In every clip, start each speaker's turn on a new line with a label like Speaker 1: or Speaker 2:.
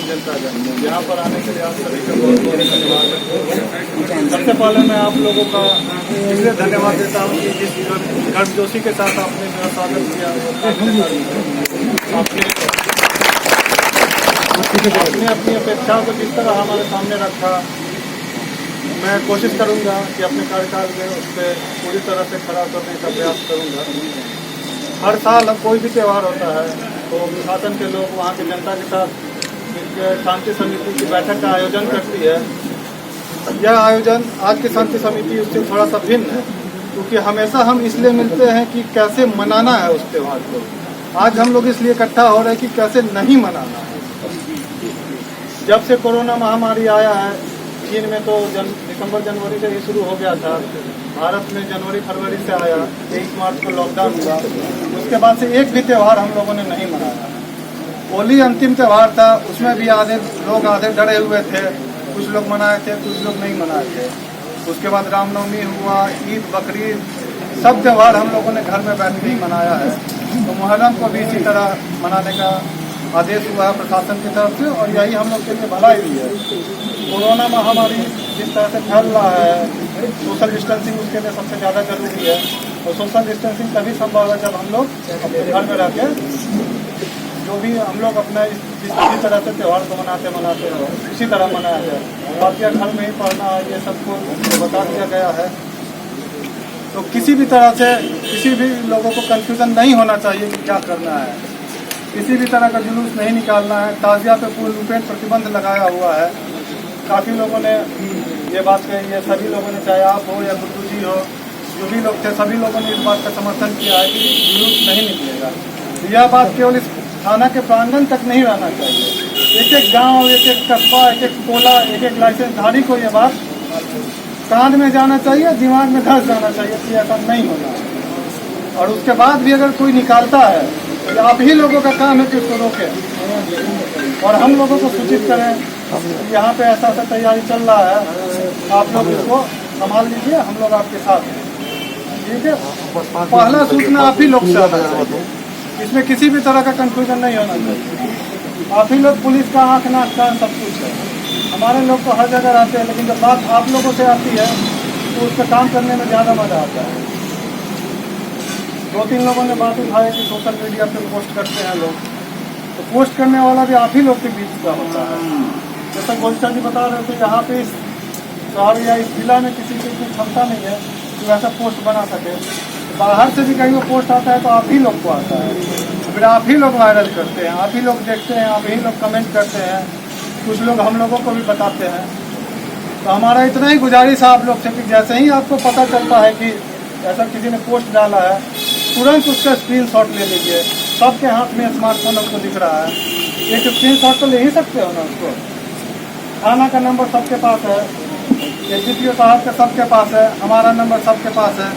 Speaker 1: तमाम जनता जन यहाँ पर आने के लिए आप सभी का बहुत बहुत धन्यवाद। सबसे पहले मैं आप लोगों का इसलिए धन्यवाद देता हूँ कि जिस गर्मजोशी के साथ आपने मेरा स्वागत किया, आपने अपनी अपेक्षाओं को जिस तरह हमारे सामने रखा, मैं कोशिश करूंगा कि अपने कार्यकाल में उस पर पूरी तरह से खड़ा करने का प्रयास करूंगा। हर साल अब कोई भी त्यौहार होता है तो प्रशासन के लोग वहाँ की जनता के साथ एक शांति समिति की बैठक का आयोजन करती है। यह आयोजन आज की शांति समिति उससे थोड़ा सा भिन्न है, क्योंकि हमेशा हम इसलिए मिलते हैं कि कैसे मनाना है उस त्यौहार को। आज हम लोग इसलिए इकट्ठा हो रहे हैं कि कैसे नहीं मनाना है। जब से कोरोना महामारी आया है, चीन में तो दिसंबर जनवरी से ही शुरू हो गया था, भारत में जनवरी फरवरी से आया, 23 मार्च को लॉकडाउन हुआ। उसके बाद से एक भी त्यौहार हम लोगों ने नहीं मनाया। होली अंतिम त्यौहार था, उसमें भी आधे डरे हुए थे, कुछ लोग मनाए थे, कुछ लोग नहीं मनाए थे। उसके बाद रामनवमी हुआ, ईद, बकरीद, सब त्यौहार हम लोगों ने घर में बैठ के ही मनाया है। तो मुहर्रम को भी इसी तरह मनाने का आदेश हुआ है प्रशासन की तरफ से, और यही हम लोग के लिए भलाई भी है। कोरोना महामारी जिस तरह से फैल रहा है, सोशल डिस्टेंसिंग उसके लिए सबसे ज़्यादा जरूरी है। और सोशल डिस्टेंसिंग तभी संभव है जब हम लोग अपने घर में रह के जो भी हम लोग अपना इसी तरह से त्यौहार को मनाते हैं इसी तरह मनाया जाए। बाकी घर में ही पढ़ना, ये सबको बता दिया गया है। तो किसी भी तरह से किसी भी लोगों को कन्फ्यूज़न नहीं होना चाहिए कि क्या करना है। किसी भी तरह का जुलूस नहीं निकालना है। ताजिया पे पूर्ण रूपेण प्रतिबंध लगाया हुआ है। काफ़ी लोगों ने ये बात कही है, सभी लोगों ने, चाहे आप हो या गुड्डू जी हो, जो भी लोग थे, सभी लोगों ने इस बात का समर्थन किया है कि जुलूस नहीं निकलेगा। यह बात केवल इस थाना के प्रांगण तक नहीं रहना चाहिए। एक एक गांव, एक एक कस्बा, एक एक टोला, एक एक लाइसेंसधारी को ये बात कान में जाना चाहिए, दिमाग में धस जाना चाहिए कि ऐसा नहीं होगा। और उसके बाद भी अगर कोई निकालता है तो आप ही लोगों का काम है कि उसको रोकें और हम लोगों को सूचित करें कि यहाँ पे ऐसा ऐसा तैयारी चल रहा है, आप लोग इसको संभाल लीजिए, हम लोग आपके साथ हैं। ठीक है, पहला सूचना आप ही लोग से आना चाहिए। इसमें किसी भी तरह का कंफ्यूजन नहीं होना चाहिए। आप ही लोग पुलिस का आँख नाक कान सब कुछ है। हमारे लोग तो हर जगह रहते हैं, लेकिन जब बात आप लोगों से आती है तो उस पर काम करने में ज़्यादा मज़ा आता है। 2-3 लोगों ने बात उठाई कि सोशल मीडिया पे पोस्ट करते हैं लोग, तो पोस्ट करने वाला भी आप ही लोग के बीच का होता है। जैसा गोलचंद जी बता रहे थे, यहाँ पे इस शहर या इस जिला में किसी की इतनी क्षमता नहीं है कि वैसा पोस्ट बना सके। बाहर से भी कहीं वो पोस्ट आता है तो आप ही लोग को आता है, फिर आप ही लोग वायरल करते हैं, आप ही लोग देखते हैं, आप ही लोग कमेंट करते हैं, कुछ लोग हम लोगों को भी बताते हैं। तो हमारा इतना ही गुजारिश है आप लोग से कि जैसे ही आपको पता चलता है कि ऐसा किसी ने पोस्ट डाला है, तुरंत उसका स्क्रीनशॉट ले लीजिए। सबके हाथ में स्मार्टफोन आपको दिख रहा है, एक स्क्रीनशॉट तो ले ही सकते हो ना उसको। थाना का नंबर सबके पास है, एसडीपीओ साहब का सबके पास है, हमारा नंबर सबके पास है।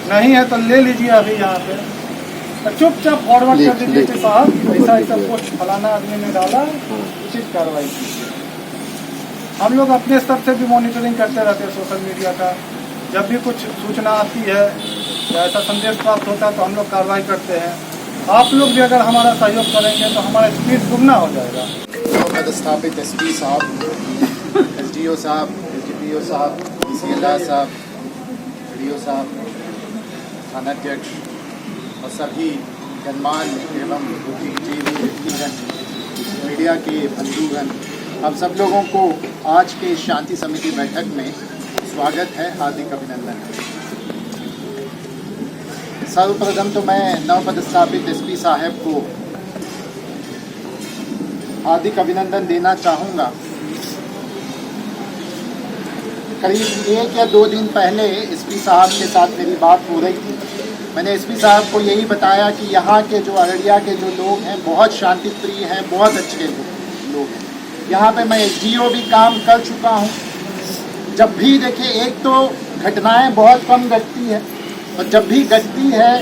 Speaker 1: नहीं है तो ले लीजिए अभी यहाँ पे, तो चुपचाप फॉरवर्ड कर दीजिए कि साहब ऐसा ऐसा पोस्ट फलाना आदमी ने डाला, उचित कार्रवाई कीजिए। हम लोग अपने स्तर से भी मॉनिटरिंग करते रहते हैं सोशल मीडिया का। जब भी कुछ सूचना आती है या ऐसा संदेश प्राप्त होता है तो हम लोग कार्रवाई करते हैं। आप लोग भी अगर हमारा सहयोग करेंगे तो हमारा स्पीड दुगना हो जाएगा।
Speaker 2: पदस्थापित एसपी साहब, एसडीओ साहब, एसडीपीओ साहब, सीएलआर साहब, वीडियो साहब, थानाध्यक्ष और सभी गणमान्य एवं बुद्धिजीवी व्यक्तिगण, मीडिया के बंधुगण, आप सब लोगों को आज के शांति समिति बैठक में स्वागत है, हार्दिक अभिनंदन है। सर्वप्रथम तो मैं नवपदस्थापित एसपी साहब को हार्दिक अभिनंदन देना चाहूँगा। करीब 1 या 2 दिन पहले एसपी साहब के साथ मेरी बात हो रही थी। मैंने एसपी साहब को यही बताया कि यहाँ के जो अररिया के जो लोग हैं बहुत शांति प्रिय हैं, बहुत अच्छे लोग हैं। यहाँ पे मैं एसडीओ भी काम कर चुका हूँ। जब भी देखिए, एक तो घटनाएं बहुत कम घटती है, और जब भी घटती है,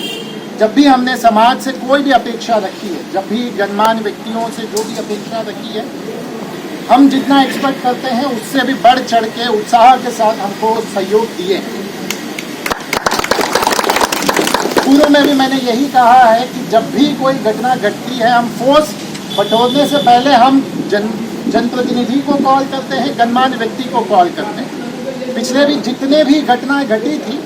Speaker 2: जब भी हमने समाज से कोई भी अपेक्षा रखी है, जब भी गणमान्य व्यक्तियों से जो भी अपेक्षा रखी है, हम जितना एक्सपेक्ट करते हैं उससे भी बढ़ चढ़ के उत्साह के साथ हमको सहयोग दिए हैं। पूर्व में भी मैंने यही कहा है कि जब भी कोई घटना घटती है, हम फोर्स बटोरने से पहले हम जनप्रतिनिधि को कॉल करते हैं, गणमान्य व्यक्ति को कॉल करते हैं। पिछले भी जितने भी घटनाएं घटी थी,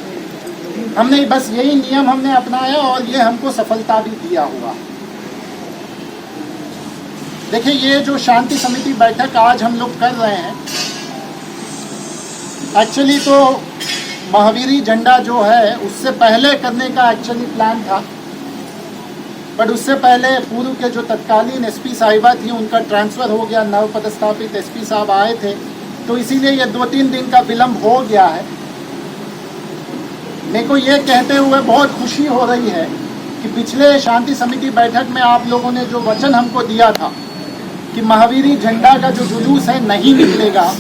Speaker 2: हमने बस यही नियम हमने अपनाया और ये हमको सफलता भी दिया हुआ। देखिए, ये जो शांति समिति बैठक आज हम लोग कर रहे हैं, एक्चुअली तो महावीरी झंडा जो है उससे पहले करने का एक्चुअली प्लान था, बट उससे पहले पूर्व के जो तत्कालीन एसपी साहिबा थी उनका ट्रांसफ़र हो गया, नव पदस्थापित एसपी साहब आए थे, तो इसीलिए ये 2-3 दिन का विलम्ब हो गया है। मेरे को ये कहते हुए बहुत खुशी हो रही है कि पिछले शांति समिति बैठक में आप लोगों ने जो वचन हमको दिया था कि महावीरी झंडा का जो जुलूस है नहीं निकलेगा,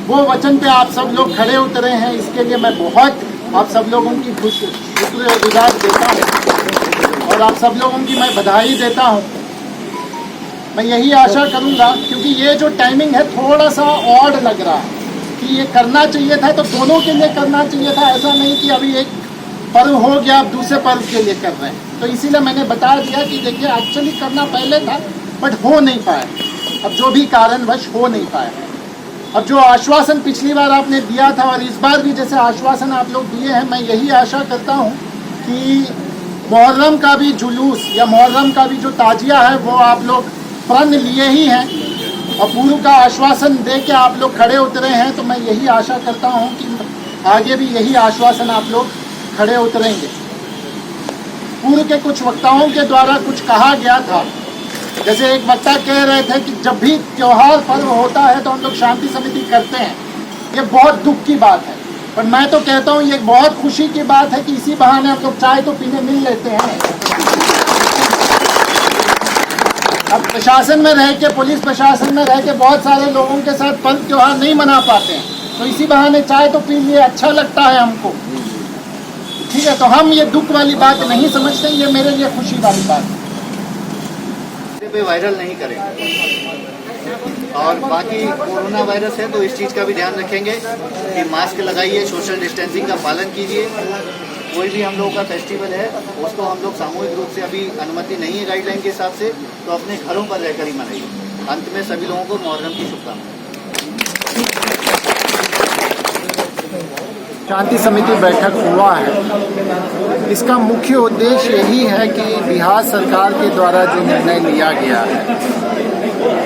Speaker 2: वो वचन पे आप सब लोग खड़े उतरे हैं। इसके लिए मैं बहुत आप सब लोगों की शुक्रगुजार देता हूँ और आप सब लोगों की मैं बधाई देता हूँ। मैं यही आशा करूँगा, क्योंकि ये जो टाइमिंग है थोड़ा सा ऑड लग रहा है कि ये करना चाहिए था तो दोनों के लिए करना चाहिए था, ऐसा नहीं कि अभी एक पर्व हो गया अब दूसरे पर्व के लिए कर रहे हैं। तो इसीलिए मैंने बता दिया कि देखिए एक्चुअली करना पहले था बट हो नहीं पाया, अब जो भी कारणवश हो नहीं पाया। अब जो आश्वासन पिछली बार आपने दिया था और इस बार भी जैसे आश्वासन आप लोग दिए हैं, मैं यही आशा करता हूँ कि मुहर्रम का भी जुलूस या मुहर्रम का भी जो ताजिया है वो आप लोग प्रण लिए ही हैं और पूर्व का आश्वासन दे के आप लोग खड़े उतरे हैं। तो मैं यही आशा करता हूँ कि आगे भी यही आश्वासन आप लोग खड़े उतरेंगे। पूर्व के कुछ वक्ताओं के द्वारा कुछ कहा गया था, जैसे एक वक्ता कह रहे थे कि जब भी त्योहार पर्व होता है तो हम लोग शांति समिति करते हैं, ये बहुत दुख की बात है। पर मैं तो कहता हूँ ये बहुत खुशी की बात है कि इसी बहाने हम लोग चाय तो पीने मिल लेते हैं। अब प्रशासन में रह के, पुलिस प्रशासन में रह के बहुत सारे लोगों के साथ पर्व त्योहार नहीं मना पाते हैं, तो इसी बहाने चाय तो पी लिए, अच्छा लगता है हमको। ठीक है, तो हम ये दुख वाली बात नहीं समझते, ये मेरे लिए खुशी वाली बात है।
Speaker 3: पे वायरल नहीं करें और बाकी कोरोना वायरस है तो इस चीज़ का भी ध्यान रखेंगे कि मास्क लगाइए, सोशल डिस्टेंसिंग का पालन कीजिए। कोई भी हम लोगों का फेस्टिवल है उसको हम लोग सामूहिक रूप से अभी अनुमति नहीं है गाइडलाइन के हिसाब से, तो अपने घरों पर रहकर ही मनाइए। अंत में सभी लोगों को मुहर्रम की शुभकामनाएं।
Speaker 2: शांति समिति बैठक हुआ है, इसका मुख्य उद्देश्य यही है कि बिहार सरकार के द्वारा जो निर्णय लिया गया है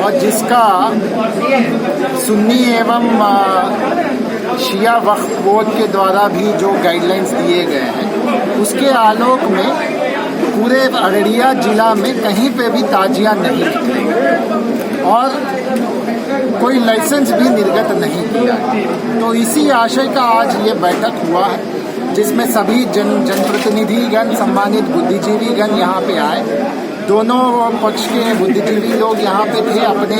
Speaker 2: और जिसका सुन्नी एवं शिया वक्फ बोर्ड के द्वारा भी जो गाइडलाइंस दिए गए हैं, उसके आलोक में पूरे अररिया जिला में कहीं पे भी ताजिया नहीं निकलेगा और कोई लाइसेंस भी निर्गत नहीं किया। तो इसी आशय का आज ये बैठक हुआ है, जिसमें सभी जनप्रतिनिधिगण, सम्मानित बुद्धिजीवीगण यहाँ पे आए। दोनों पक्ष के बुद्धिजीवी लोग यहाँ पे थे, अपने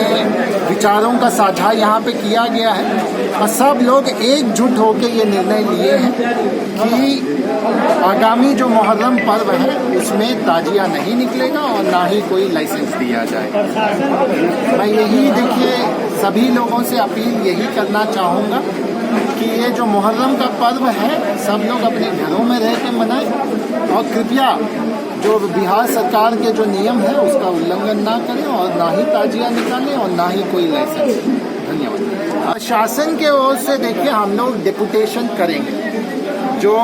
Speaker 2: विचारों का साझा यहाँ पे किया गया है और सब लोग एकजुट होकर ये निर्णय लिए हैं कि आगामी जो मुहर्रम पर्व है उसमें ताजिया नहीं निकलेगा और ना ही कोई लाइसेंस दिया जाएगा। मैं यही देखिए सभी लोगों से अपील यही करना चाहूँगा कि ये जो मुहर्रम का पर्व है सब लोग अपने घरों में रह के मनाएं और कृपया जो बिहार सरकार के जो नियम है उसका उल्लंघन ना करें और ना ही ताजिया निकालें और ना ही कोई लाइसेंस। धन्यवाद। शासन के ओर से देखिए हम लोग डेपुटेशन करेंगे, जो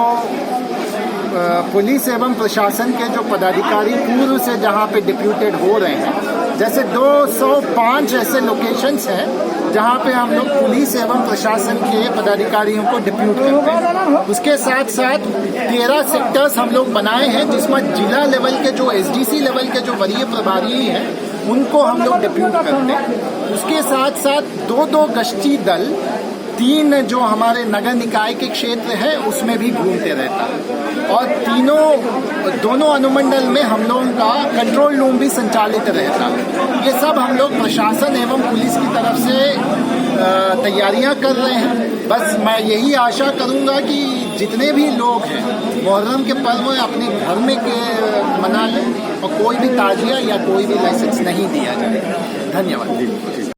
Speaker 2: पुलिस एवं प्रशासन के जो पदाधिकारी पूर्व से जहाँ पे डिप्यूटेड हो रहे हैं, जैसे 205 ऐसे लोकेशंस हैं जहाँ पे हम लोग पुलिस एवं प्रशासन के पदाधिकारियों को डिप्यूट करते हैं। उसके साथ साथ 13 सेक्टर्स हम लोग बनाए हैं जिसमें जिला लेवल के जो एसडीसी लेवल के जो वरीय प्रभारी हैं उनको हम लोग डिप्यूट करते हैं। उसके साथ साथ 2-2 गश्ती दल 3 जो हमारे नगर निकाय के क्षेत्र है उसमें भी घूमते रहता है और दोनों अनुमंडल में हम लोगों का कंट्रोल रूम भी संचालित रहता है। ये सब हम लोग प्रशासन एवं पुलिस की तरफ से तैयारियां कर रहे हैं। बस मैं यही आशा करूंगा कि जितने भी लोग हैं मुहर्रम के पर्व में अपने घर में मना लें और कोई भी ताजिया या कोई भी लाइसेंस नहीं दिया जाए। धन्यवाद।